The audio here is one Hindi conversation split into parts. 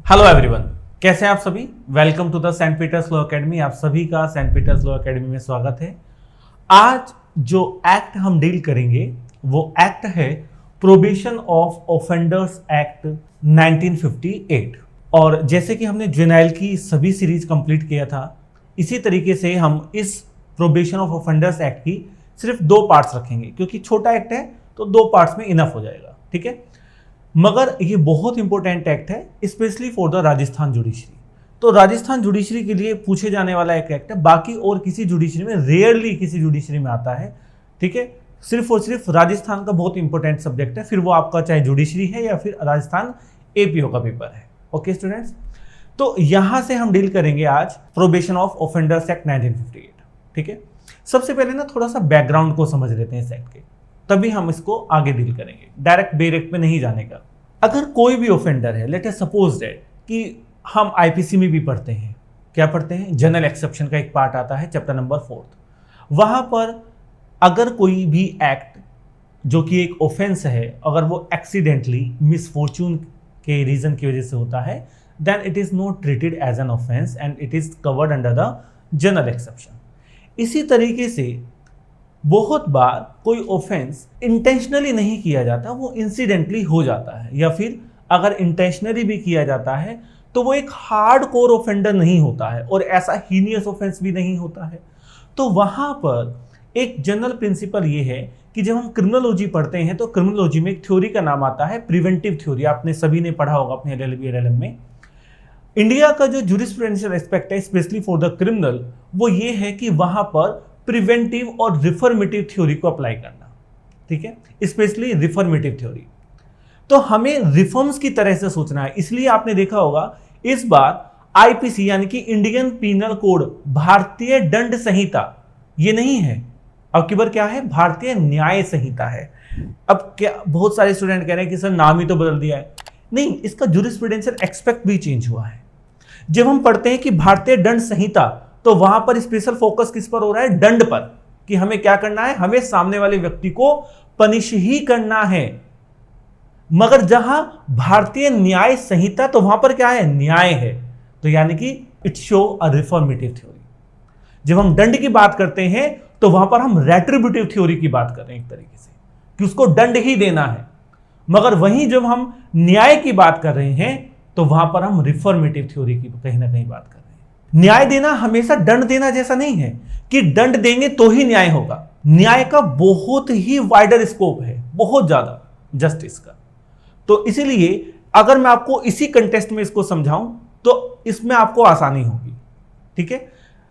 हेलो एवरीवन, कैसे हैं आप सभी। Welcome to the Saint Peter's Law Academy. आप सभी का सेंट पीटर्स लॉ एकेडमी में स्वागत है। आज जो एक्ट हम डील करेंगे वो एक्ट है प्रोबेशन ऑफ ऑफेंडर्स एक्ट 1958। और जैसे कि हमने जुवेनाइल की सभी सीरीज कंप्लीट किया था, इसी तरीके से हम इस प्रोबेशन ऑफ ऑफेंडर्स एक्ट की सिर्फ 2 पार्ट्स रखेंगे, क्योंकि छोटा एक्ट है तो 2 पार्ट्स में इनफ हो जाएगा। ठीक है, मगर ये बहुत इंपॉर्टेंट एक्ट है specially for the Rajasthan judiciary. तो राजस्थान जुडिशरी के लिए पूछे जाने वाला एक एक्ट है, बाकी और किसी जुडिशरी में, रेयरली किसी जुडिशरी में आता है। ठीक है, सिर्फ और सिर्फ राजस्थान का बहुत इंपॉर्टेंट सब्जेक्ट है, फिर वो आपका चाहे जुडिशरी है या फिर राजस्थान एपीओ का पेपर है। ओके स्टूडेंट्स, तो यहां से हम डील करेंगे आज प्रोबेशन ऑफ ऑफेंडर्स एक्ट 1958। ठीक है, सबसे पहले ना थोड़ा सा बैकग्राउंड को समझ लेते हैं इस एक्ट के, तभी हम इसको आगे डील करेंगे, डायरेक्ट बेरेक्ट में नहीं जाने का। अगर कोई भी ऑफेंडर है, लेट अस सपोज दैट कि हम आईपीसी में भी पढ़ते हैं, क्या पढ़ते हैं, जनरल एक्सेप्शन का एक पार्ट आता है चैप्टर नंबर 4। वहां पर अगर कोई भी एक्ट जो कि एक ऑफेंस है, अगर वो एक्सीडेंटली मिसफॉर्चून के रीजन की वजह से होता है, then it is not treated as an offence and it is covered under the general exception. इसी तरीके से बहुत बार कोई ऑफेंस इंटेंशनली नहीं किया जाता, वो इंसिडेंटली हो जाता है, या फिर अगर इंटेंशनली भी किया जाता है तो वो एक हार्ड कोर ऑफेंडर नहीं होता है और ऐसा हीनियस ऑफेंस भी नहीं होता है। तो वहां पर एक जनरल प्रिंसिपल ये है कि जब हम क्रिमिनोलॉजी पढ़ते हैं तो क्रिमिनोलॉजी में एक थ्योरी का नाम आता है प्रिवेंटिव थ्योरी। आपने सभी ने पढ़ा होगा अपने एलएलबी एलएलएम में। इंडिया का जो जूरिस्प्रूडेंशियल एस्पेक्ट है स्पेशली फॉर द क्रिमिनल, वो ये है कि वहां पर प्रिवेंटिव और रिफॉर्मेटिव थ्योरी को अप्लाई करना। ठीक है, स्पेशली रिफॉर्मेटिव थ्योरी। तो हमें रिफॉर्म्स की तरह से सोचना है। इसलिए आपने देखा होगा इस बार आईपीसी यानी कि इंडियन पीनल कोड, भारतीय दंड संहिता, ये नहीं है, अब की बार क्या है, भारतीय न्याय संहिता है। अब क्या बहुत सारे स्टूडेंट कह रहे हैं कि सर नाम ही तो बदल दिया है। नहीं, इसका जूरिस्प्रूडेंशियल एस्पेक्ट भी चेंज हुआ है। जब हम पढ़ते हैं कि भारतीय दंड संहिता, तो वहां पर स्पेशल फोकस किस पर हो रहा है, दंड पर, कि हमें क्या करना है, हमें सामने वाले व्यक्ति को पनिश ही करना है। मगर जहां भारतीय न्याय संहिता, तो वहां पर क्या है, न्याय है। तो यानी कि it show a reformative theory. जब हम दंड की बात करते हैं तो वहां पर हम रेट्रिब्यूटिव थ्योरी की बात कर रहे हैं एक तरीके से, कि उसको दंड ही देना है। मगर वहीं जब हम न्याय की बात कर रहे हैं तो वहां पर हम रिफॉर्मेटिव थ्योरी की कहीं ना कहीं बात कर रहे हैं। न्याय देना हमेशा दंड देना जैसा नहीं है कि दंड देंगे तो ही न्याय होगा। न्याय का बहुत ही वाइडर स्कोप है, बहुत ज्यादा जस्टिस का। तो इसीलिए अगर मैं आपको इसी कंटेक्स्ट में इसको समझाऊं तो इसमें आपको आसानी होगी। ठीक है,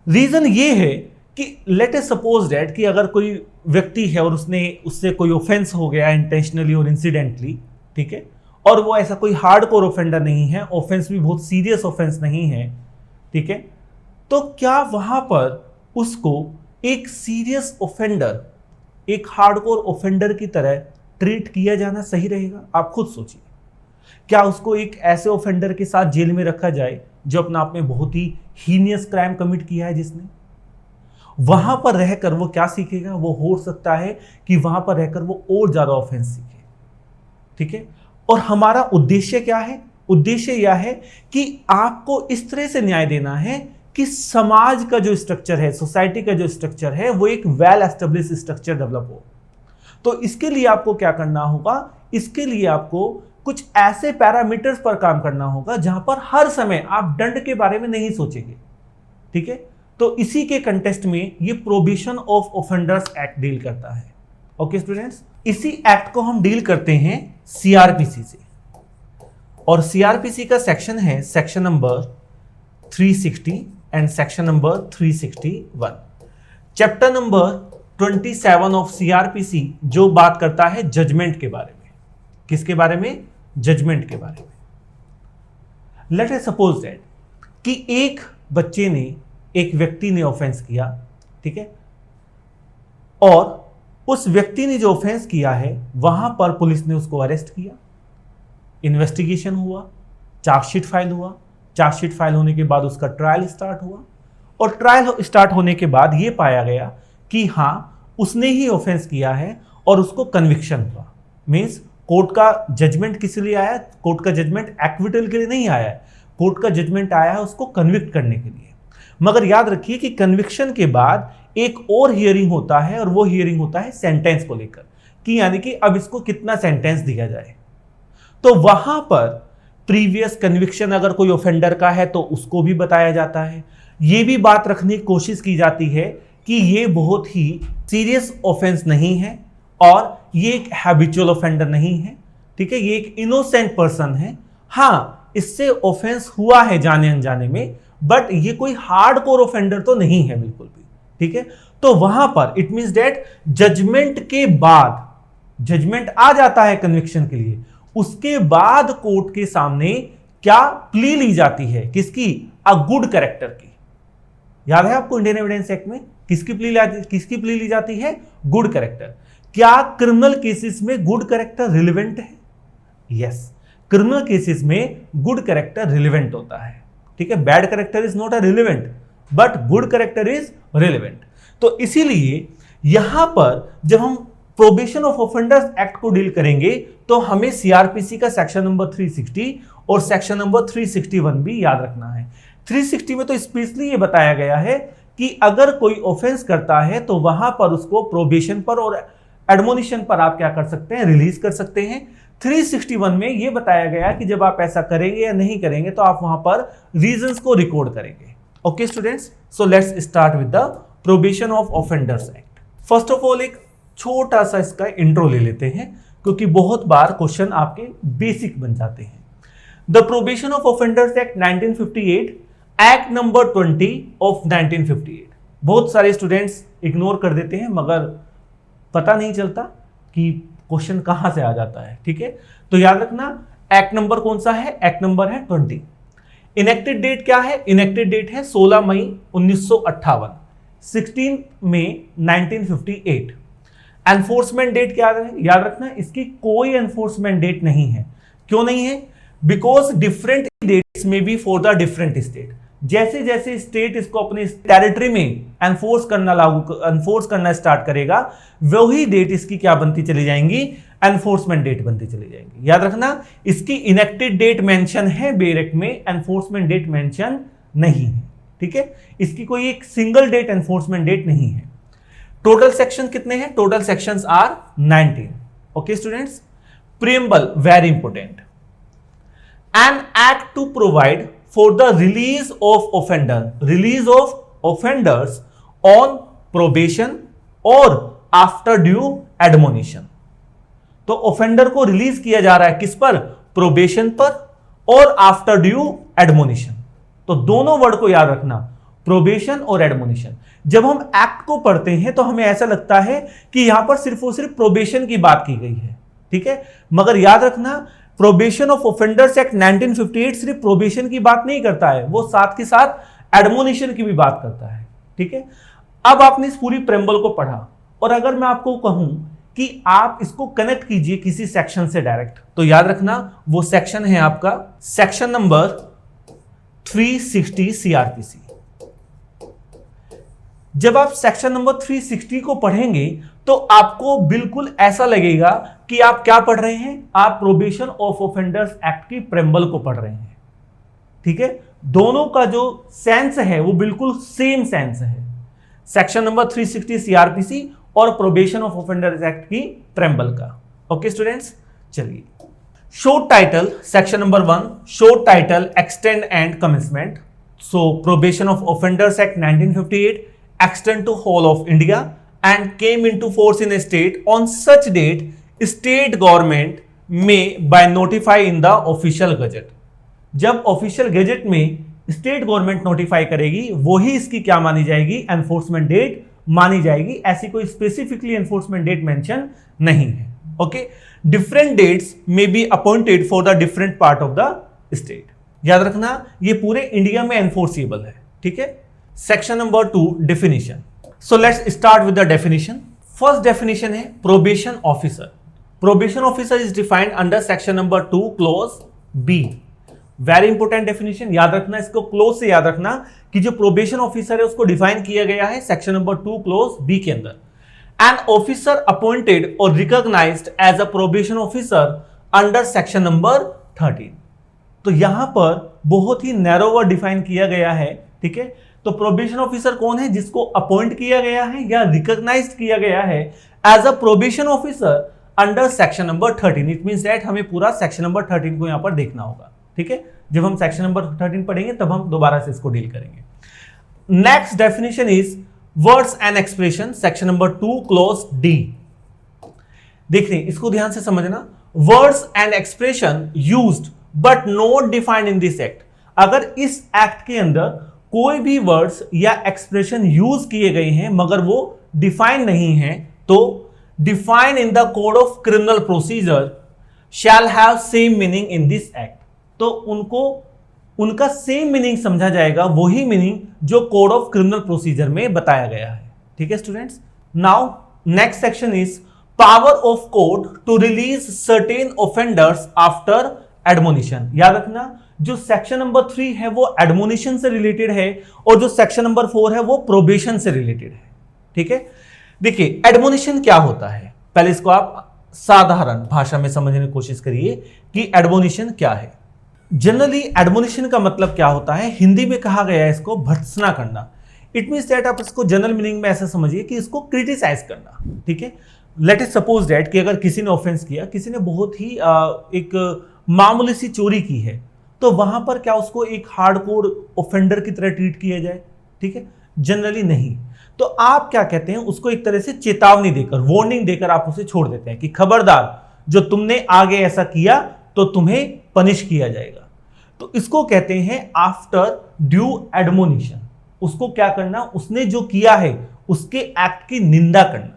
रीजन ये है कि लेट अस सपोज दैट कि अगर कोई व्यक्ति है और उससे कोई ऑफेंस हो गया इंटेंशनली और इंसिडेंटली, ठीक है, और वो ऐसा कोई हार्ड कोर ऑफेंडर नहीं है, ऑफेंस भी बहुत सीरियस ऑफेंस नहीं है, ठीक है, तो क्या वहां पर उसको एक सीरियस ऑफेंडर, एक हार्डकोर ऑफेंडर की तरह ट्रीट किया जाना सही रहेगा? आप खुद सोचिए। क्या उसको एक ऐसे ऑफेंडर के साथ जेल में रखा जाए जो अपने आप में बहुत ही हीनियस क्राइम कमिट किया है जिसने? वहां पर रहकर वो क्या सीखेगा? वो हो सकता है कि वहां पर रहकर वो और ज्यादा ऑफेंस सीखे। ठीक है, और हमारा उद्देश्य क्या है? उद्देश्य यह है कि आपको इस तरह से न्याय देना है कि समाज का जो स्ट्रक्चर है, सोसाइटी का जो स्ट्रक्चर है, वो एक वेल एस्टेब्लिश स्ट्रक्चर डेवलप हो। तो इसके लिए आपको क्या करना होगा? इसके लिए आपको कुछ ऐसे पैरामीटर्स पर काम करना होगा जहां पर हर समय आप दंड के बारे में नहीं सोचेंगे। ठीक है, तो इसी के कंटेक्स्ट में ये probation of offenders act deal करता है। ओके स्टूडेंट्स, इसी एक्ट को हम डील करते हैं सीआरपीसी से, और सीआरपीसी का सेक्शन है section number 360 and section number 361। Chapter number 27 of CrPC जो बात करता है जजमेंट के बारे में। किसके बारे में? जजमेंट के बारे में। लेट अस सपोज दैट कि एक बच्चे ने, एक व्यक्ति ने ऑफेंस किया, ठीक है, और उस व्यक्ति ने जो ऑफेंस किया है वहां पर पुलिस ने उसको अरेस्ट किया, इन्वेस्टिगेशन हुआ, चार्जशीट फाइल हुआ, चार्जशीट फाइल होने के बाद उसका ट्रायल स्टार्ट हुआ, और ट्रायल स्टार्ट होने के बाद यह पाया गया कि हां उसने ही ऑफेंस किया है और उसको कन्विक्शन हुआ। मींस कोर्ट का जजमेंट किस लिए आया? कोर्ट का जजमेंट एक्विटल के लिए नहीं आया है, कोर्ट का जजमेंट आया है उसको कन्विक्ट करने के लिए। मगर याद रखिए कि कन्विक्शन के बाद एक और हियरिंग होता है, और वो हियरिंग होता है सेंटेंस को लेकर, कि यानी कि अब इसको कितना सेंटेंस दिया जाए। तो वहां पर प्रीवियस कन्विक्शन अगर कोई ऑफेंडर का है तो उसको भी बताया जाता है। ये भी बात रखने की कोशिश की जाती है कि ये बहुत ही सीरियस ऑफेंस नहीं है और ये एक हैबिचुअल ऑफेंडर नहीं है, ठीक है, ये एक इनोसेंट पर्सन है। हाँ, इससे ऑफेंस हुआ है जाने अनजाने में, बट ये कोई हार्डकोर ऑफेंडर तो नहीं है बिल्कुल भी, ठीक है। तो वहां पर इट मींस दैट जजमेंट के बाद, जजमेंट आ जाता है कन्विक्शन के लिए, उसके बाद कोर्ट के सामने क्या प्ली ली जाती है, किसकी, अ गुड कैरेक्टर की। याद है आपको इंडियन एविडेंस एक्ट में किसकी प्ली ली जाती है, गुड कैरेक्टर। क्या क्रिमिनल केसेस में गुड कैरेक्टर रिलेवेंट है? यस, क्रिमिनल केसेस में गुड कैरेक्टर रिलेवेंट होता है, ठीक है। Bad character is not a relevant, but good character is relevant. तो इसीलिए यहां पर जब हम प्रोबेशन ऑफ ऑफेंडर्स एक्ट को डील करेंगे तो हमें सीआरपीसी का सेक्शन नंबर 360 और सेक्शन नंबर 361 भी याद रखना है। 360 में तो स्पेशली ये बताया गया है कि अगर कोई ऑफेंस करता है तो वहां पर उसको प्रोबेशन पर और एडमोनिशन पर आप क्या कर सकते हैं, रिलीज कर सकते हैं। 361 में यह बताया गया कि जब आप ऐसा करेंगे या नहीं करेंगे तो आप वहां पर रीजंस को रिकॉर्ड करेंगे। Okay students, so let's start with the probation of offenders act. First of all एक छोटा सा इसका इंट्रो ले लेते हैं, क्योंकि बहुत बार क्वेश्चन आपके बेसिक बन जाते हैं। The probation of offenders act 1958, act number 20 of 1958। बहुत सारे स्टूडेंट्स इग्नोर कर देते हैं, मगर पता नहीं चलता कि क्वेश्चन कहां से आ जाता है, ठीक है। तो याद रखना एक्ट नंबर कौन सा है, एक्ट नंबर है 20। इनेक्टेड डेट क्या है, इनेक्टेड डेट है 16 मई 1958, 16 मई 1958। एनफोर्समेंट डेट क्या है, याद रखना इसकी कोई एनफोर्समेंट डेट नहीं है। क्यों नहीं है, बिकॉज डिफरेंट डेट्स में be for the different state. जैसे जैसे स्टेट इसको अपने टेरिटरी में एनफोर्स करना स्टार्ट करेगा, वही डेट इसकी क्या बनती चली जाएंगी, एनफोर्समेंट डेट बनती चली जाएंगी। याद रखना इसकी इनेक्टेड डेट मेंशन है बेयर एक्ट में, एनफोर्समेंट डेट मेंशन नहीं है, ठीक है। इसकी कोई एक सिंगल डेट एनफोर्समेंट डेट नहीं है। टोटल सेक्शन कितने हैं, total sections are 19। Okay students, preamble very important. An act to provide for the release of offenders on probation or after due admonition। तो ऑफेंडर को रिलीज किया जा रहा है किस पर, प्रोबेशन पर और आफ्टर ड्यू एडमोनिशन। तो दोनों वर्ड को याद रखना, प्रोबेशन और एडमोनिशन। जब हम एक्ट को पढ़ते हैं तो हमें ऐसा लगता है कि यहां पर सिर्फ और सिर्फ प्रोबेशन की बात की गई है, ठीक है। मगर याद रखना प्रोबेशन ऑफ ऑफेंडर्स एक्ट 1958 सिर्फ प्रोबेशन की बात नहीं करता है, वो साथ के साथ एडमोनिशन की भी बात करता है, ठीक है। अब आपने इस पूरी प्रेम्बल को पढ़ा, और अगर मैं आपको कहूं कि आप इसको कनेक्ट कीजिए किसी सेक्शन से डायरेक्ट, तो याद रखना वो सेक्शन है आपका सेक्शन नंबर 360 सीआरपीसी। जब आप सेक्शन नंबर 360 को पढ़ेंगे तो आपको बिल्कुल ऐसा लगेगा कि आप क्या पढ़ रहे हैं, आप प्रोबेशन ऑफ ऑफेंडर्स एक्ट की प्रेम्बल को पढ़ रहे हैं, ठीक है। दोनों का जो सेंस है वो बिल्कुल सेम सेंस है, सेक्शन नंबर 360 सीआरपीसी और प्रोबेशन ऑफ ऑफेंडर्स एक्ट की प्रेम्बल का। ओके स्टूडेंट्स, चलिए short title section number 1, short title extend and commitment. So probation of offenders act 1958 extend to whole of India and came into force in a state on such date state government may by notify in the official gazette। जब ऑफिशियल गैजेट में स्टेट गवर्नमेंट नोटिफाई करेगी वही इसकी क्या मानी जाएगी, एनफोर्समेंट डेट मानी जाएगी। ऐसी कोई स्पेसिफिकली एनफोर्समेंट डेट मेंशन नहीं है। ओके, डिफरेंट डेट्स में be appointed for the different part of the state. याद रखना ये पूरे इंडिया में एनफोर्सेबल है, ठीक है। Section number 2, definition. So let's start with the definition. First definition है probation officer. Probation officer is defined under section number 2 clause b. Very important definition, याद रखना इसको, क्लोज से याद रखना कि जो प्रोबेशन ऑफिसर है उसको डिफाइन किया गया है सेक्शन नंबर 2 क्लोज बी के अंदर। एन ऑफिसर अपॉइंटेड और recognised as a probation officer under section number 13। तो यहां पर बहुत ही नैरोवर डिफाइन किया गया है, ठीक है। तो प्रोबेशन ऑफिसर कौन है? जिसको अपॉइंट किया गया है या रिकॉग्नाइज्ड किया गया है as a probation officer under section number 13। It means that हमें पूरा सेक्शन नंबर 13 को यहां पर देखना होगा, ठीक है। जब हम सेक्शन नंबर 13 पढ़ेंगे तब हम दोबारा से इसको डील करेंगे। Next definition is words and expression, section number 2 clause D. देखिए इसको ध्यान से समझना। Words and expression used but not defined in this act. अगर इस एक्ट के अंदर कोई भी वर्ड्स या एक्सप्रेशन यूज किए गए हैं मगर वो डिफाइन नहीं है, तो define in the code of criminal procedure shall have same meaning in this act. तो उनका सेम मीनिंग समझा जाएगा, वही मीनिंग जो कोड ऑफ क्रिमिनल प्रोसीजर में बताया गया है, ठीक है students. Now next section is power of court to release certain offenders after admonition. याद रखना जो सेक्शन नंबर 3 है वो एडमोनिशन से रिलेटेड है और जो सेक्शन नंबर 4 है वो प्रोबेशन से रिलेटेड है, ठीक है। देखिए एडमोनिशन क्या होता है, पहले इसको आप साधारण भाषा में समझने की कोशिश करिए कि एडमोनिशन क्या है। जनरली एडमोनिशन का मतलब क्या होता है, हिंदी में कहा गया है इसको भर्त्सना करना। इट मींस दैट आप इसको जनरल मीनिंग में ऐसा समझिए कि इसको क्रिटिसाइज करना, ठीक है। लेट इट सपोज दैट कि अगर किसी ने ऑफेंस किया, किसी ने बहुत ही एक मामूली सी चोरी की है, तो वहां पर क्या उसको एक हार्डकोर ऑफेंडर की तरह ट्रीट किया जाए, ठीक है? जनरली नहीं। तो आप क्या कहते हैं, उसको एक तरह से चेतावनी देकर, वार्निंग देकर आप उसे छोड़ देते हैं कि खबरदार जो तुमने आगे ऐसा किया तो तुम्हें पनिश किया जाएगा। तो इसको कहते हैं आफ्टर ड्यू एडमोनिशन। उसको क्या करना, उसने जो किया है उसके एक्ट की निंदा करना।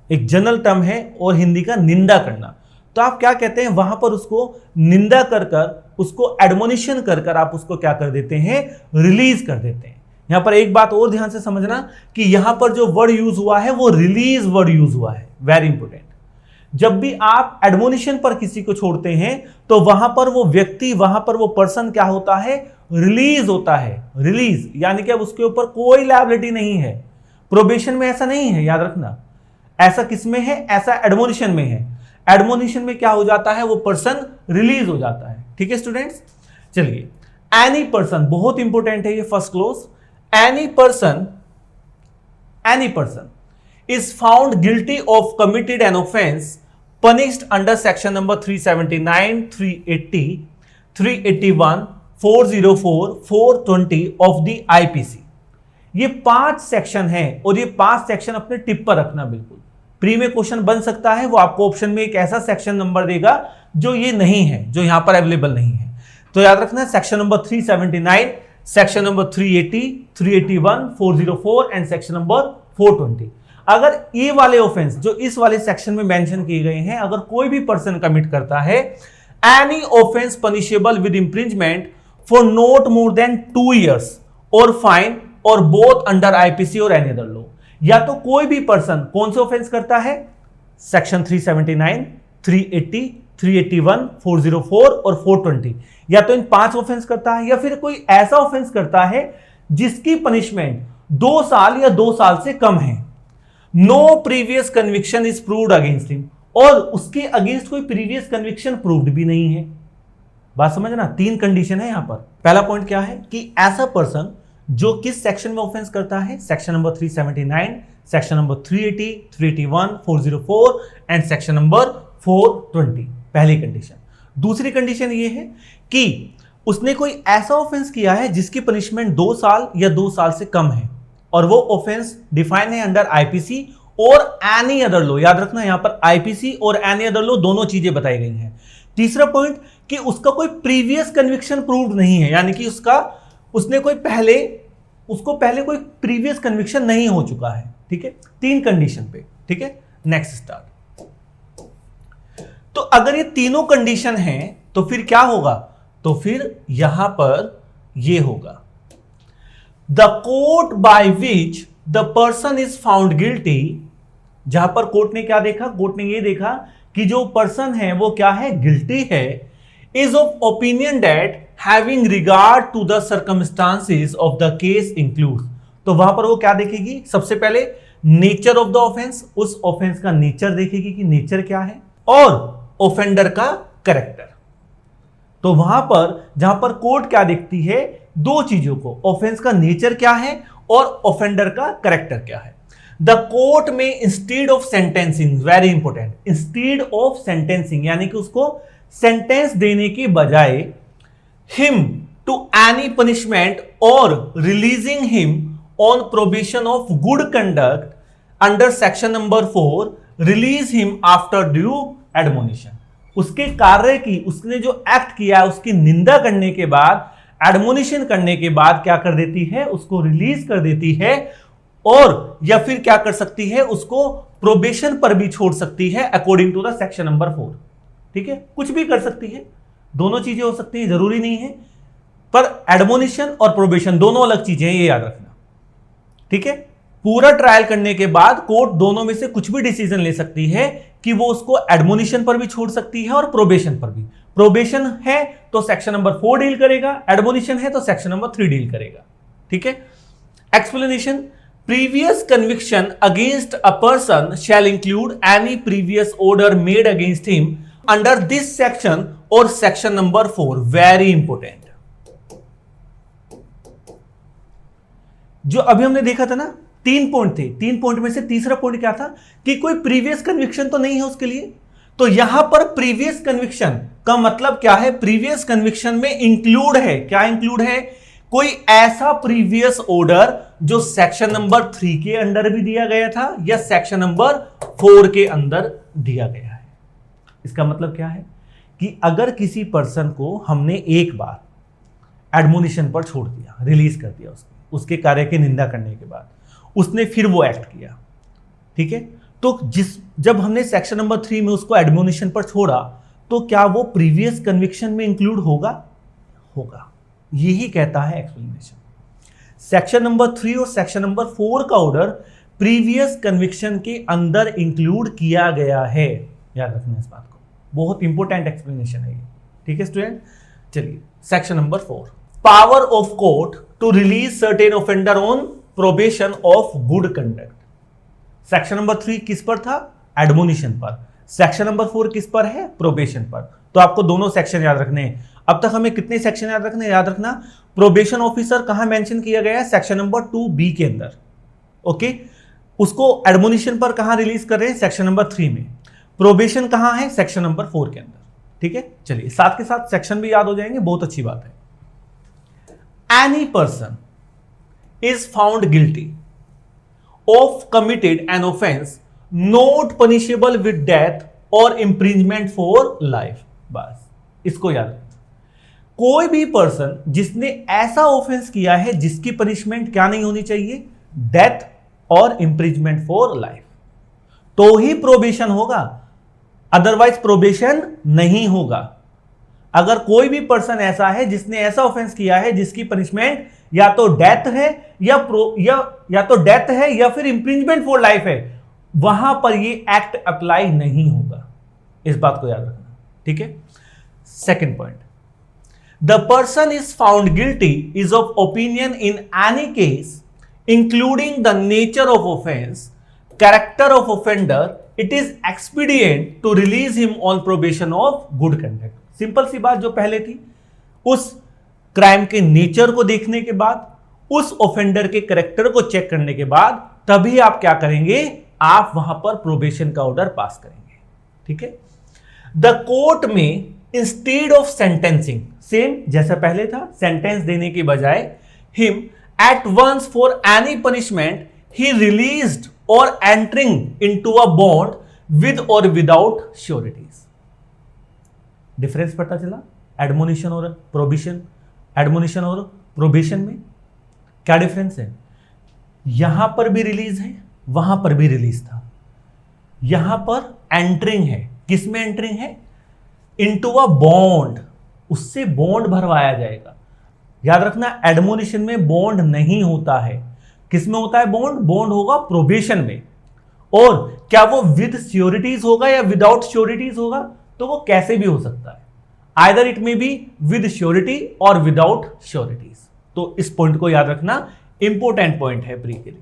एक जनरल टर्म है और हिंदी का निंदा करना। तो आप क्या कहते हैं, वहां पर उसको निंदा कर कर, उसको एडमोनिशन कर कर आप उसको क्या कर देते हैं, रिलीज कर देते हैं। यहां पर एक बात और ध्यान से समझना कि यहां पर जो वर्ड यूज हुआ है वो रिलीज वर्ड यूज हुआ है, वेरी इंपॉर्टेंट। जब भी आप एडमोनिशन पर किसी को छोड़ते हैं तो वहां पर वो व्यक्ति, वहां पर वो पर्सन क्या होता है, रिलीज होता है। रिलीज यानी कि अब उसके ऊपर कोई लायबिलिटी नहीं है। प्रोबेशन में ऐसा नहीं है, याद रखना। ऐसा किसमें है, ऐसा एडमोनिशन में है। एडमोनिशन में क्या हो जाता है, वो पर्सन रिलीज हो जाता है। ठीक है स्टूडेंट्स, चलिए एनी पर्सन, बहुत इंपॉर्टेंट है ये first close. Any person is found guilty of committed an offence punished under section number 379, 380, 381, 404, 420 of the IPC। ये 5 सेक्शन हैं और ये 5 सेक्शन अपने टिप पर रखना बिल्कुल। प्री में क्वेश्चन बन सकता है, वो आपको ऑप्शन में एक ऐसा सेक्शन नंबर देगा जो ये नहीं है, जो यहां पर अवेलेबल नहीं है। तो याद रखना section number 379, section number 380, 381, 404 and section number 420। अगर ये वाले ऑफेंस जो इस वाले सेक्शन में मेंशन किए गए हैं, अगर कोई भी पर्सन कमिट करता है, any offence punishable with imprisonment for not more than 2 years और फाइन और बोथ अंडर आईपीसी और एनी अदर लॉ। या तो कोई भी पर्सन कौन से ऑफेंस करता है, सेक्शन 379, 380, 381, 404 और 420, या तो इन 5 ऑफेंस करता है, या फिर कोई ऐसा ऑफेंस करता है जिसकी पनिशमेंट 2 साल या 2 साल से कम है। No previous conviction is proved against him, और उसके अगेंस्ट कोई प्रीवियस कन्विक्शन प्रूव्ड भी नहीं है। बात समझना, 3 कंडीशन है यहां पर। पहला पॉइंट क्या है कि ऐसा पर्सन जो किस सेक्शन में ऑफेंस करता है, section number 379, section number 380, 381, 404 and section number 420, पहली कंडीशन। दूसरी कंडीशन ये है कि उसने कोई ऐसा ऑफेंस किया है जिसकी पनिशमेंट 2 साल या 2 साल से कम है, और वो ऑफेंस डिफाइन है अंडर आईपीसी और एनी अदर लॉ। याद रखना यहां पर आईपीसी और एनी अदर लॉ दोनों चीजें बताई गई हैं। तीसरा पॉइंट कि उसका कोई प्रीवियस कन्विक्शन प्रूव्ड नहीं है, यानी कि उसको पहले कोई प्रीवियस कन्विक्शन नहीं हो चुका है। ठीक है, 3 कंडीशन पे। ठीक है, नेक्स्ट स्टार्ट। तो अगर ये तीनों कंडीशन हैं तो फिर क्या होगा, तो फिर यहां पर ये होगा The court by which the person is found guilty। जहां पर कोर्ट ने क्या देखा, कोर्ट ने ये देखा कि जो पर्सन है वो क्या है, गिल्टी है, is of opinion that having regard to the circumstances of the case includes। तो वहां पर वो क्या देखेगी, सबसे पहले नेचर ऑफ द ऑफेंस, उस ऑफेंस का नेचर देखेगी कि नेचर क्या है, और ऑफेंडर का कैरेक्टर। तो वहां पर जहां पर कोर्ट क्या देखती है, दो चीजों को, ऑफेंस का नेचर क्या है और ऑफेंडर का कैरेक्टर क्या है। द कोर्ट में instead of sentencing, very important, instead of sentencing यानी कि उसको सेंटेंस देने के बजाय हिम टू एनी पनिशमेंट और releasing him on probation of good conduct under section number 4, release him after due admonition. उसके कार्य की, उसने जो एक्ट किया है उसकी निंदा करने के बाद, एडमोनिशन करने के बाद क्या कर देती है, उसको रिलीज कर देती है, और या फिर क्या कर सकती है, उसको प्रोबेशन पर भी छोड़ सकती है according to the section number 4। ठीक है, कुछ भी कर सकती है, दोनों चीजें हो सकती हैं, जरूरी नहीं है, पर एडमोनिशन और प्रोबेशन दोनों अलग चीजें हैं, ये याद रखना। ठीक है, पूरा ट्रायल करने के बाद कोर्ट दोनों में से कुछ भी डिसीजन ले सकती है कि वो उसको एडमोनिशन पर भी छोड़ सकती है और प्रोबेशन पर भी। प्रोबेशन है तो सेक्शन नंबर 4 डील करेगा, एडमोनिशन है तो सेक्शन नंबर 3 डील करेगा। ठीक है, explanation, previous conviction against a person shall include any previous order made against him under this section और सेक्शन नंबर 4, वेरी इंपॉर्टेंट। जो अभी हमने देखा था ना, 3 पॉइंट थे, 3 पॉइंट में से तीसरा पॉइंट क्या था कि कोई प्रीवियस कन्विक्शन तो नहीं है उसके लिए। तो यहां पर प्रीवियस कन्विक्शन का मतलब क्या है, प्रीवियस कन्विक्शन में इंक्लूड है, क्या इंक्लूड है, कोई ऐसा प्रीवियस ऑर्डर जो सेक्शन नंबर 3 के अंडर भी दिया गया था या सेक्शन नंबर 4 के अंदर दिया गया है। इसका मतलब क्या है कि अगर किसी पर्सन को हमने एक बार एडमोनिशन पर छोड़ दिया, रिलीज कर दिया उसके कार्य की निंदा करने के बाद, उसने फिर वो एक्ट किया, ठीक है, तो जब हमने सेक्शन नंबर 3 में उसको एडमोनिशन पर छोड़ा तो क्या वो प्रीवियस कन्विक्शन में इंक्लूड होगा? होगा, यही कहता है एक्सप्लेनेशन। सेक्शन नंबर 3 और सेक्शन नंबर 4 का ऑर्डर प्रीवियस कन्विक्शन के अंदर इंक्लूड किया गया है, याद रखना इस बात को, बहुत इंपॉर्टेंट एक्सप्लेनेशन है ये। ठीक है स्टूडेंट, चलिए section number 4, power of court to release certain offender on probation of good conduct. Section number 3 किस पर था? एडमोनिशन पर। सेक्शन नंबर 4 किस पर है? प्रोबेशन पर। तो आपको दोनों सेक्शन याद रखने हैं। अब तक हमें कितने सेक्शन याद रखने? याद रखना, प्रोबेशन ऑफिसर कहां मेंशन किया गया है? सेक्शन नंबर 2B के अंदर। ओके, उसको एडमोनिशन पर कहां रिलीज कर रहे हैं? सेक्शन नंबर 3 में। प्रोबेशन कहां है? सेक्शन नंबर 4 के अंदर। ठीक है, चलिए साथ के साथ सेक्शन भी याद हो जाएंगे, बहुत अच्छी बात है। Any person is found guilty of committed an offense not punishable with death or imprisonment for life। बस इसको याद रखना, कोई भी पर्सन जिसने ऐसा ऑफेंस किया है जिसकी पनिशमेंट क्या नहीं होनी चाहिए? डेथ और इंप्रिजमेंट फॉर लाइफ, तो ही प्रोबेशन होगा, अदरवाइज प्रोबेशन नहीं होगा। अगर कोई भी पर्सन ऐसा है जिसने ऐसा ऑफेंस किया है जिसकी पनिशमेंट या तो डेथ है या तो डेथ है या फिर इंप्रिजमेंट फॉर लाइफ है, वहां पर ये एक्ट अप्लाई नहीं होगा, इस बात को याद रखना। ठीक है, second point, the person is found guilty is of opinion in any case including the nature of offence, character of offender, it is expedient to release him on probation of good conduct. Simple सी बात जो पहले थी, उस क्राइम के नेचर को देखने के बाद, उस ऑफेंडर के कैरेक्टर को चेक करने के बाद, तभी आप क्या करेंगे? आप वहां पर प्रोबेशन का ऑर्डर पास करेंगे। ठीक है, द कोर्ट में इंस्टेड ऑफ सेंटेंसिंग, सेम जैसा पहले था, सेंटेंस देने के बजाय him at once for any punishment ही रिलीज्ड और entering into a bond with और विदाउट श्योरिटीज। डिफरेंस पता चला एडमोनिशन और प्रोबेशन, एडमोनिशन और प्रोबेशन में क्या डिफरेंस है? यहां पर भी रिलीज है, वहां पर भी रिलीज था। यहां पर एंटरिंग है, किसमें एंटरिंग है? इनटू अ बॉन्ड, उससे बॉन्ड भरवाया जाएगा। याद रखना, एडमोनिशन में बॉन्ड नहीं होता है, किसमें होता है बॉन्ड? बॉन्ड होगा प्रोबेशन में। और क्या वो विद श्योरिटीज होगा या विदाउट श्योरिटीज होगा? तो वो कैसे भी हो सकता है, आइदर इट में बी विद श्योरिटी और विदाउट श्योरिटीज। तो इस पॉइंट को याद रखना, इंपॉर्टेंट पॉइंट है प्री के लिए।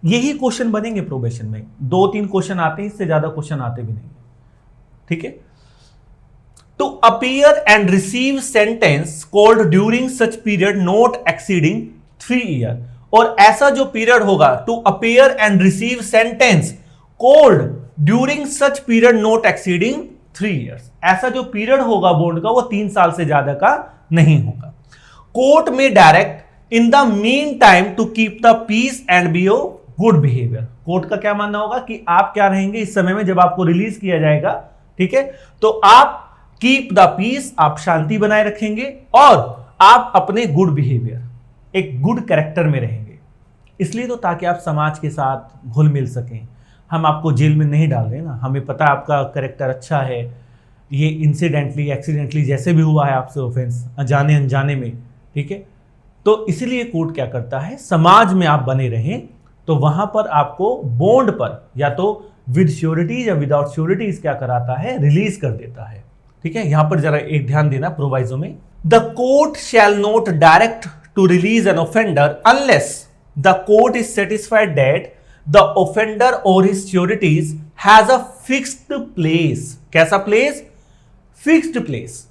यही क्वेश्चन बनेंगे प्रोबेशन में, 2-3 क्वेश्चन आते हैं, इससे ज्यादा क्वेश्चन आते भी नहीं। ठीक है, to appear and receive sentence called during such period not exceeding 3 year. और ऐसा जो पीरियड होगा to appear and receive sentence called during such period not exceeding 3 years, ऐसा जो पीरियड होगा बॉन्ड का वो 3 साल से ज्यादा का नहीं होगा। कोर्ट में direct in the meantime to keep the peace and be of good behaviour. Court का क्या मानना होगा कि आप क्या रहेंगे इस समय में जब आपको रिलीज किया जाएगा, ठीक है, तो आप कीप द पीस, आप शांति बनाए रखेंगे और आप अपने गुड बिहेवियर, एक गुड कैरेक्टर में रहेंगे। इसलिए तो ताकि आप समाज के साथ घुल मिल सकें। हम आपको जेल में नहीं डाल रहे ना, हमें पता है आपका कैरेक्टर अच्छा है, ये इंसिडेंटली एक्सीडेंटली जैसे भी हुआ है आपसे ऑफेंस जाने अनजाने में, ठीक है, तो इसीलिए कोर्ट क्या करता है, समाज में आप बने रहें तो वहां पर आपको बॉन्ड पर या तो विद श्योरिटीज या विदाउट श्योरिटीज क्या कराता है, रिलीज कर देता है। ठीक है, यहां पर जरा एक ध्यान देना प्रोवाइजो में, the court shall not direct to release an offender unless the court is satisfied that the offender or his sureties has a fixed place. कैसा place? Fixed place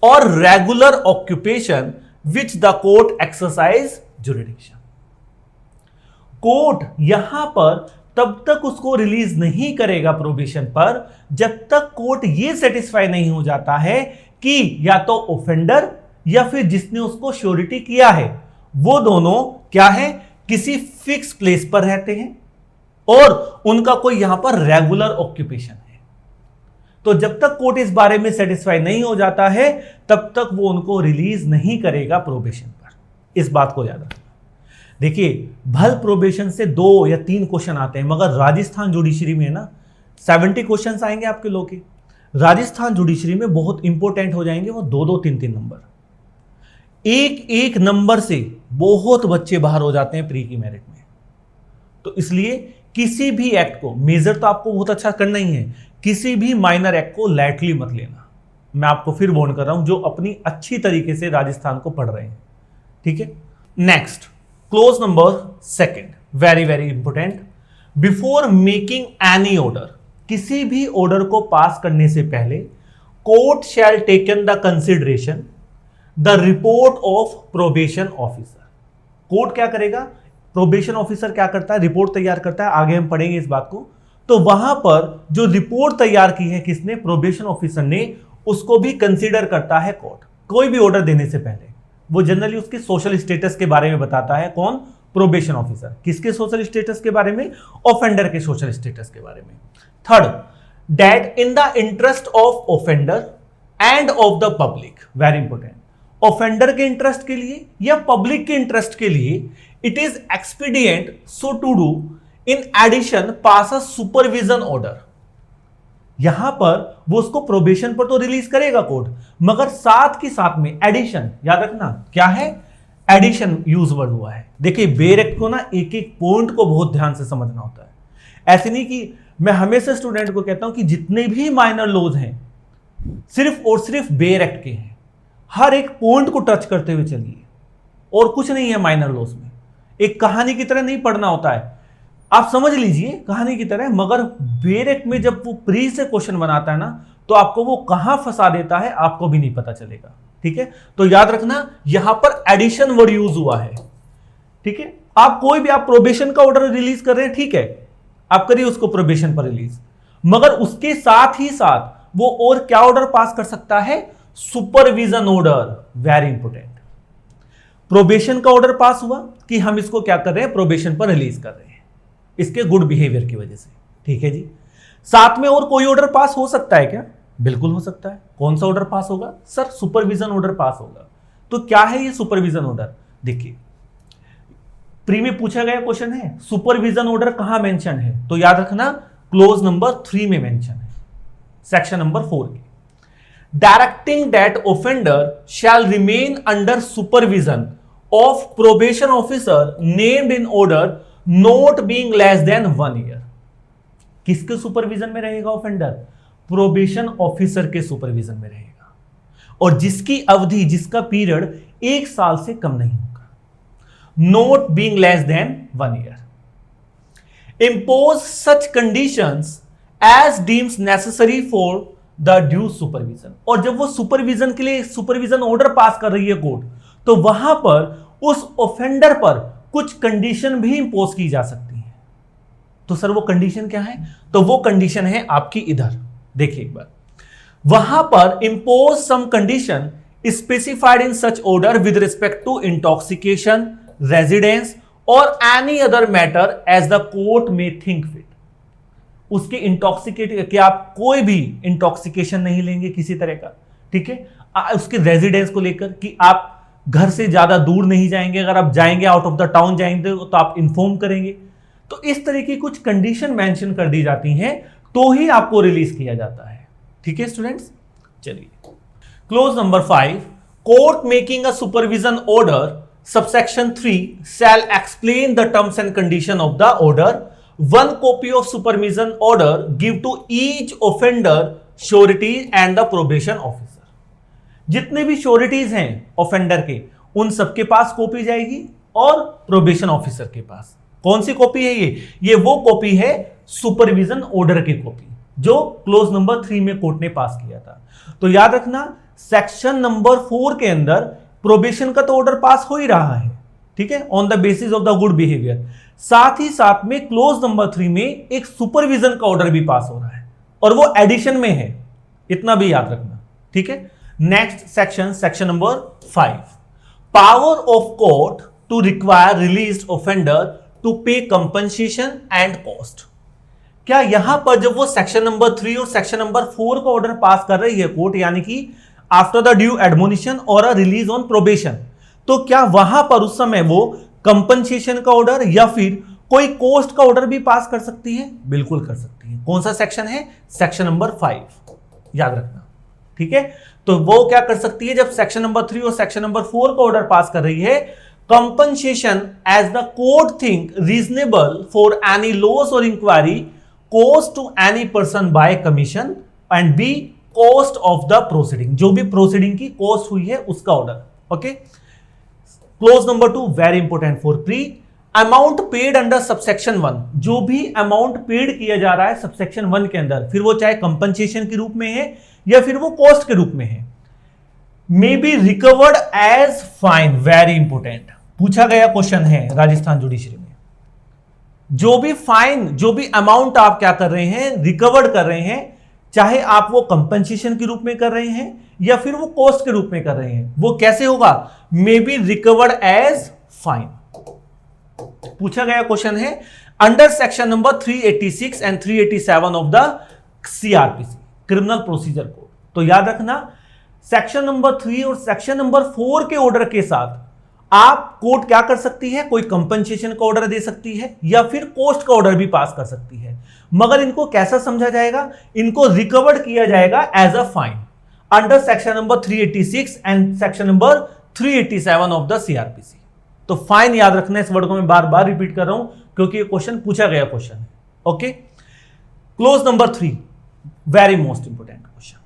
or regular occupation which the court exercise jurisdiction. Court यहां पर तब तक उसको रिलीज नहीं करेगा प्रोबेशन पर जब तक कोर्ट ये सेटिस्फाई नहीं हो जाता है कि या तो ऑफेंडर या फिर जिसने उसको श्योरिटी किया है वो दोनों क्या है, किसी फिक्स प्लेस पर रहते हैं और उनका कोई यहां पर रेगुलर ऑक्यूपेशन है। तो जब तक कोर्ट इस बारे में सेटिस्फाई नहीं हो जाता है तब तक वो उनको रिलीज नहीं करेगा प्रोबेशन पर। इस बात को याद रखना। देखिए, भल प्रोबेशन से 2 या 3 क्वेश्चन आते हैं, मगर राजस्थान जुडिशरी में ना 70 क्वेश्चंस आएंगे आपके लोग के। राजस्थान जुडिशरी में बहुत इंपॉर्टेंट हो जाएंगे वो 2-2, 3-3 नंबर। एक एक नंबर से बहुत बच्चे बाहर हो जाते हैं प्री की मेरिट में। तो इसलिए किसी भी एक्ट को, मेजर तो आपको बहुत अच्छा करना ही है, किसी भी माइनर एक्ट को लाइटली मत लेना। मैं आपको फिर वार्न कर रहा हूं जो अपनी अच्छी तरीके से राजस्थान को पढ़ रहे हैं। ठीक है, next close number 2, very very important. Before making any order, किसी भी ऑर्डर को पास करने से पहले court shell taken the consideration the report of probation officer. Court क्या करेगा, प्रोबेशन ऑफिसर क्या करता है, रिपोर्ट तैयार करता है, आगे हम पढ़ेंगे इस बात को। तो वहां पर जो रिपोर्ट तैयार की है किसने, प्रोबेशन ऑफिसर ने, उसको भी कंसीडर करता है कोर्ट। कोई भी ऑर्डर देने से पहले वो जनरली उसके सोशल स्टेटस के बारे में बताता है। कौन? Probation officer. किसके सोशल स्टेटस के बारे में? ऑफेंडर के सोशल स्टेटस के बारे में। Third, that in the interest of offender and of the public, very important, offender के इंटरेस्ट के लिए या पब्लिक के इंटरेस्ट के लिए it is expedient so to do in addition pass a supervision order. यहां पर वो उसको प्रोबेशन पर तो रिलीज करेगा कोर्ट, मगर साथ की साथ में एडिशन, याद रखना क्या है, एडिशन यूज वर्ड हुआ है। देखिए, बेयर एक्ट को ना एक एक पॉइंट को बहुत ध्यान से समझना होता है। ऐसे नहीं कि मैं हमेशा स्टूडेंट को कहता हूं कि जितने भी माइनर लॉज हैं सिर्फ और सिर्फ बेयर एक्ट के हैं, हर एक पॉइंट को टच करते हुए चलिए, और कुछ नहीं है माइनर लॉज में। एक कहानी की तरह नहीं पढ़ना होता है, आप समझ लीजिए कहानी की तरह, मगर बेयर एक्ट में जब वो प्री से क्वेश्चन बनाता है ना तो आपको वो कहां फंसा देता है आपको भी नहीं पता चलेगा। ठीक है, तो याद रखना यहां पर एडिशन वर्ड यूज हुआ है। ठीक है, आप कोई भी आप प्रोबेशन का ऑर्डर रिलीज कर रहे हैं, ठीक है, आप करिए उसको प्रोबेशन पर रिलीज, मगर उसके साथ ही साथ वो और क्या ऑर्डर पास कर सकता है, supervision order, very important. Probation का ऑर्डर पास हुआ कि हम इसको क्या कर रहे हैं, प्रोबेशन पर रिलीज कर रहे हैं इसके गुड बिहेवियर की वजह से। ठीक है जी, साथ में और कोई ऑर्डर पास हो सकता है क्या? बिल्कुल हो सकता है। कौन सा ऑर्डर पास होगा? सर, सुपरविजन ऑर्डर पास होगा। तो क्या है ये सुपरविजन ऑर्डर? देखिए, प्री में पूछा गया क्वेश्चन है सुपरविजन ऑर्डर कहां मेंशन है, तो याद रखना क्लोज नंबर 3 में मेंशन है, सेक्शन नंबर 4 के। Directing that offender shall remain under supervision of probation officer named in order not being less than 1 year. किसके सुपरविजन में रहेगा ऑफेंडर? प्रोबेशन ऑफिसर के सुपरविजन में रहेगा, और जिसकी अवधि, जिसका पीरियड 1 साल से कम नहीं होगा। Not being less than 1 year. Impose such conditions as deems necessary for the due supervision. और जब वो सुपरविजन के लिए सुपरविजन ऑर्डर पास कर रही है कोर्ट, तो वहां पर उस ऑफेंडर पर कुछ कंडीशन भी इंपोज की जा सकती है। तो सर वो कंडीशन क्या है? तो वो कंडीशन है आपकी इधर देखिए एक बार, वहां पर impose some condition specified in such order with respect to intoxication, residence or any other matter as the court may think fit. उसके इंटॉक्सिकेट कि आप कोई भी इंटॉक्सिकेशन नहीं लेंगे किसी तरह का, ठीक है, उसके रेजिडेंस को लेकर कि आप घर से ज्यादा दूर नहीं जाएंगे, अगर आप जाएंगे आउट ऑफ द टाउन जाएंगे तो आप इन्फॉर्म करेंगे। तो इस तरह की कुछ कंडीशन मेंशन कर दी जाती हैं तो ही आपको रिलीज किया जाता है। ठीक है स्टूडेंट्स, चलिए clause number 5, court making a supervision order subsection 3 shall explain the terms and condition of the order, one copy of supervision order give to each offender, surety and the probation officer. जितने भी श्योरिटीज हैं ऑफेंडर के, उन सबके पास कॉपी जाएगी और प्रोबेशन ऑफिसर के पास। कौन सी कॉपी है ये वो कॉपी है सुपरविजन ऑर्डर की कॉपी जो क्लोज नंबर 3 में कोर्ट ने पास किया था। तो याद रखना सेक्शन नंबर 4 के अंदर प्रोबेशन का तो ऑर्डर पास हो ही रहा है, ठीक है, on the basis of the good behaviour. साथ ही साथ में क्लोज नंबर 3 में एक सुपरविजन का ऑर्डर भी पास हो रहा है और वो एडिशन में है, इतना भी याद रखना, ठीक है। Next section, section number 5, power of court to require released offender to pay compensation and cost. क्या यहां पर जब वो सेक्शन नंबर 3 और सेक्शन नंबर 4 का ऑर्डर पास कर रही है कोर्ट, यानी कि आफ्टर द ड्यू एडमोनिशन और अ रिलीज ऑन प्रोबेशन, तो क्या वहां पर उस समय वो कंपनसेशन का ऑर्डर या फिर कोई कॉस्ट का ऑर्डर भी पास कर सकती है? बिल्कुल कर सकती है। कौन सा सेक्शन है? सेक्शन नंबर 5, याद रखना, ठीक है। तो वो क्या कर सकती है जब सेक्शन नंबर 3 और सेक्शन नंबर 4 का ऑर्डर पास कर रही है? Compensation as the court think reasonable for any loss or injury, caused to any person by commission and be cost of the proceeding, जो भी प्रोसीडिंग की कॉस्ट हुई है उसका order. Okay, clause number 2 very important for pre, amount paid under subsection 1, जो भी अमाउंट पेड किया जा रहा है सबसेक्शन 1 के अंदर, फिर वो चाहे कंपनसेशन के रूप में है या फिर वो कॉस्ट के रूप में है, may be recovered as fine. Very important पूछा गया क्वेश्चन है राजस्थान जुडिशरी में। जो भी फाइन, जो भी अमाउंट आप क्या कर रहे हैं, रिकवर्ड कर रहे हैं, चाहे आप वो कंपनसेशन के रूप में कर रहे हैं या फिर वो कॉस्ट के रूप में कर रहे हैं, वो कैसे होगा? May be recovered as fine. पूछा गया क्वेश्चन है under section number 386 and 387 of the CrPC, criminal procedure code. तो याद रखना सेक्शन नंबर 3 और सेक्शन नंबर 4 के ऑर्डर के साथ आप कोर्ट क्या कर सकती है? कोई कंपनसेशन का ऑर्डर दे सकती है या फिर कॉस्ट का ऑर्डर भी पास कर सकती है, मगर इनको कैसा समझा जाएगा? इनको रिकवर्ड किया जाएगा as a fine under section number 386 and section number 387 of the CrPC. तो फाइन याद रखना, इस वर्ड को मैं बार बार रिपीट कर रहा हूं क्योंकि ये क्वेश्चन पूछा गया क्वेश्चन है। Okay, clause number 3 very most important question,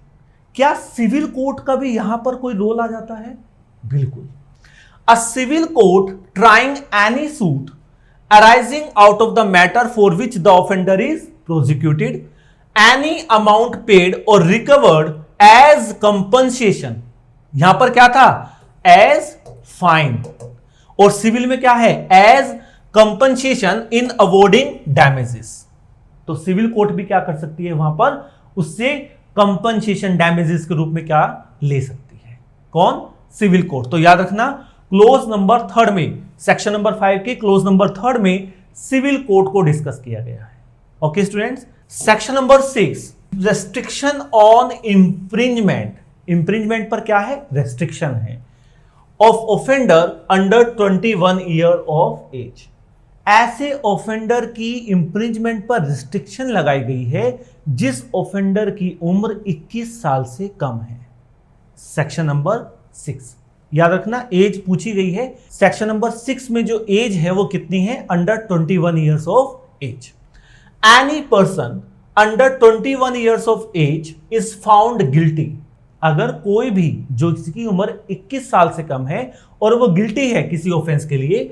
क्या सिविल कोर्ट का भी यहां पर कोई रोल आ जाता है? बिल्कुल। A civil court trying any suit arising out of the matter for which the offender is prosecuted, any amount paid or recovered as compensation, यहां पर क्या था? as fine, और सिविल में क्या है? as compensation in awarding damages। तो सिविल कोर्ट भी क्या कर सकती है वहां पर? उससे कंपनसेशन डैमेजेस के रूप में क्या ले सकती है? कौन? Civil court. तो याद रखना क्लोज नंबर 3 में, सेक्शन नंबर 5 के क्लोज नंबर 3 में सिविल कोर्ट को डिस्कस किया गया है। Okay students, section number 6 restriction on infringement. Infringement पर क्या है? रेस्ट्रिक्शन है of offender under 21 year of age. ऐसे ऑफेंडर की इंफ्रिंजमेंट पर रिस्ट्रिक्शन लगाई गई है जिस ऑफेंडर की उम्र 21 साल से कम है। सेक्शन नंबर 6 याद रखना, एज पूछी गई है। सेक्शन नंबर 6 में जो एज है वो कितनी है? Under 21 years of age. Any person under 21 years of age is found guilty. अगर कोई भी जो जिसकी उम्र 21 साल से कम है और वो गिल्टी है किसी ऑफेंस के लिए,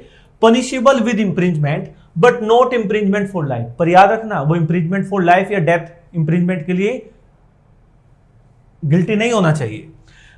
punishable with imprisonment but not imprisonment for life. पर याद रखना वो इंप्रिंजमेंट फॉर लाइफ या डेथ इंप्रिंजमेंट के लिए गिल्टी नहीं होना चाहिए।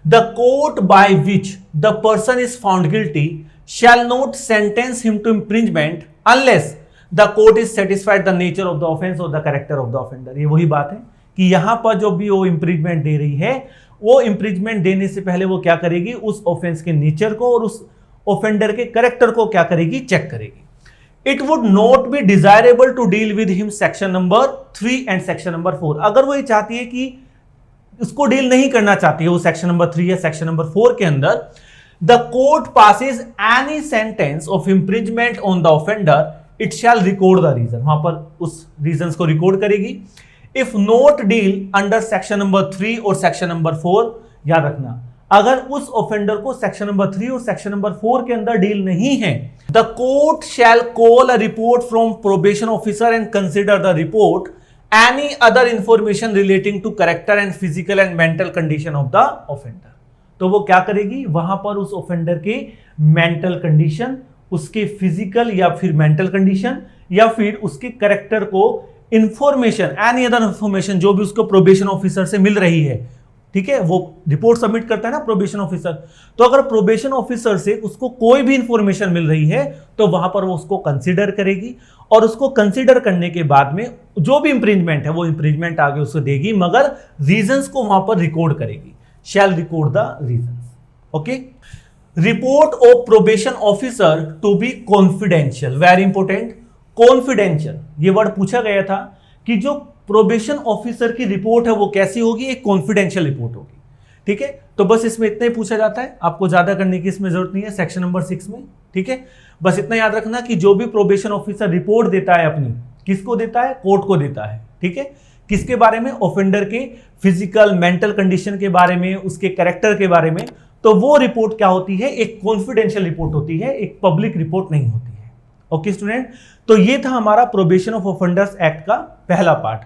The court by which the person is found guilty shall not sentence him to imprisonment unless the court is satisfied the nature of the offence और the character of the offender. ये वही बात है कि यहां पर जो भी वो इम्प्रिजमेंट दे रही है, वो इम्प्रिजमेंट देने से पहले वो क्या करेगी, उस ऑफेंस के नेचर को और उस ऑफेंडर के कैरेक्टर को क्या करेगी, चेक करेगी। It would not be desirable to deal with him section number 3 and section number 4। अगर वो ये चाहती है कि उसको डील नहीं करना चाहती है वो सेक्शन नंबर 3 या सेक्शन नंबर 4 के अंदर, the court passes any sentence of imprisonment on the offender, it shall record the reason. वहां पर उस रीजंस को रिकॉर्ड करेगी। If not deal under section number 3 और सेक्शन नंबर 4, याद रखना अगर उस ऑफेंडर को सेक्शन नंबर 3 और सेक्शन नंबर 4 के अंदर डील नहीं है, the court shall call a report from probation officer and consider the report any other information relating to character and physical and mental condition of the offender. तो वो क्या करेगी, वहां पर उस ऑफेंडर के मेंटल कंडीशन, उसके फिजिकल या फिर मेंटल कंडीशन या फिर उसके कैरेक्टर को इंफॉर्मेशन, एनी अदर इंफॉर्मेशन जो भी उसको प्रोबेशन ऑफिसर से मिल रही है, ठीक है, वो रिपोर्ट सबमिट करता है ना प्रोबेशन ऑफिसर, तो अगर प्रोबेशन ऑफिसर से उसको कोई भी इंफॉर्मेशन मिल रही है तो वहां पर वो उसको कंसीडर करेगी और उसको कंसीडर करने के बाद में जो भी इंप्रिजमेंट है वो इंप्रिजमेंट आगे उसको देगी, मगर रीजंस को वहां पर रिकॉर्ड करेगी। Shall record the reasons. Okay, report of probation officer to be confidential, very important, confidential. ये वर्ड पूछा गया था कि जो प्रोबेशन ऑफिसर की रिपोर्ट है वो कैसी होगी, एक कॉन्फिडेंशियल रिपोर्ट होगी। ठीक है, तो बस इसमें इतना ही पूछा जाता है, आपको ज्यादा करने की इसमें जरूरत नहीं है सेक्शन नंबर 6 में। ठीक है, बस इतना याद रखना कि जो भी प्रोबेशन ऑफिसर रिपोर्ट देता है अपनी, किसको देता है, कोर्ट को देता है। ठीक है, किसके बारे में, ऑफेंडर के फिजिकल मेंटल कंडीशन के बारे में, उसके कैरेक्टर के बारे में, तो वो रिपोर्ट क्या होती है, एक कॉन्फिडेंशियल रिपोर्ट होती है, एक पब्लिक रिपोर्ट नहीं होती है। ओके स्टूडेंट, तो ये था हमारा प्रोबेशन ऑफ ऑफेंडर्स एक्ट का पहला पार्ट।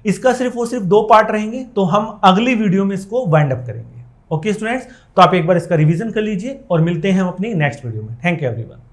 इसका सिर्फ और सिर्फ 2 पार्ट रहेंगे, तो हम अगली वीडियो में इसको वाइंड अप करेंगे। ओके स्टूडेंट्स, तो आप एक बार इसका रिवीजन कर लीजिए और मिलते हैं हम अपनी नेक्स्ट वीडियो में। Thank you everyone.